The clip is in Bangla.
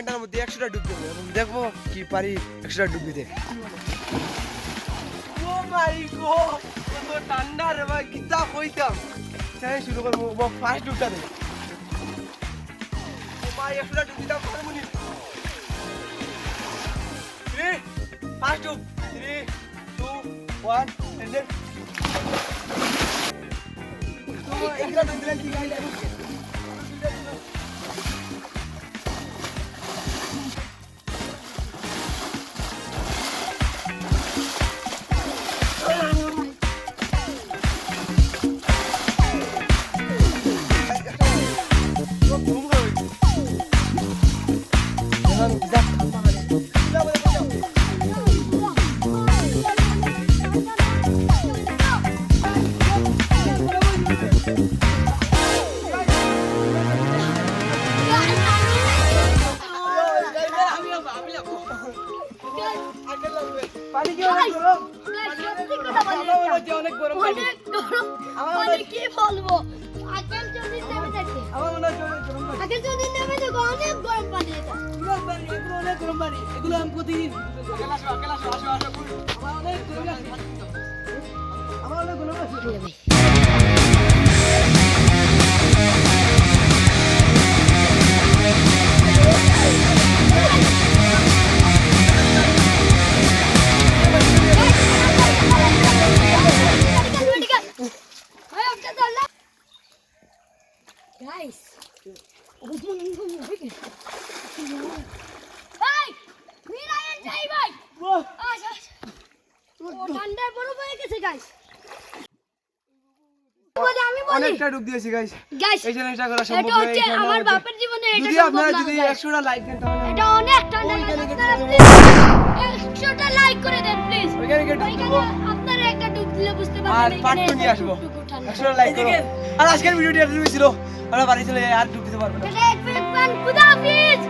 ঘন্টার মধ্যে 100টা ডুব দেবো এবং দেখবো কি পারি 100টা ডুব দিতে। ও মাই গড, কত ঠান্ডা রে ভাই, কিতা কইতাম। চাই শুরু করবো, ফার্স্ট ডুবটা দে। ও ভাই 100টা ডুব দিতাম পারবো নি। ফার্স্ট ডুব, 3 2 1 and then তো একটা ডুব দিলেন ঠিক আছে। অনেক গরম, আমার কি বলবো, আগের যদি নেমে দেখে আমার মনে হয় আগের যদি নেমে দেখো অনেক গরম পানি এটা। এগুলো অনেক গরম পানি, এগুলো আমি প্রতিদিন আমার অনেক গরম লাগে, আমার অনেক গরম লাগে। Guys, অনেকটা ডুব দিয়েছি গাইস। এই জিনিসটা করা সম্ভব এটা হচ্ছে আমার বাপের জীবনে, এটা যদি আপনারা যদি 100টা লাইক দেন তাহলে এটা অনেক ঠান্ডা লাগে। আপনারা প্লিজ 100টা লাইক করে দেন প্লিজ। ওইখানে গিয়ে ডুব দেবো আপনারা একটা ডুব দিলে বুঝতে আর পারবেন পার্ট 2 নিয়ে আসবো। 100টা লাইক করো। আর আজকের ভিডিওটি এতটুকুই ছিল, আমরা বাড়ি চলে যাই, আর ডুব দিতে পারবো না। খুদা হাফেজ।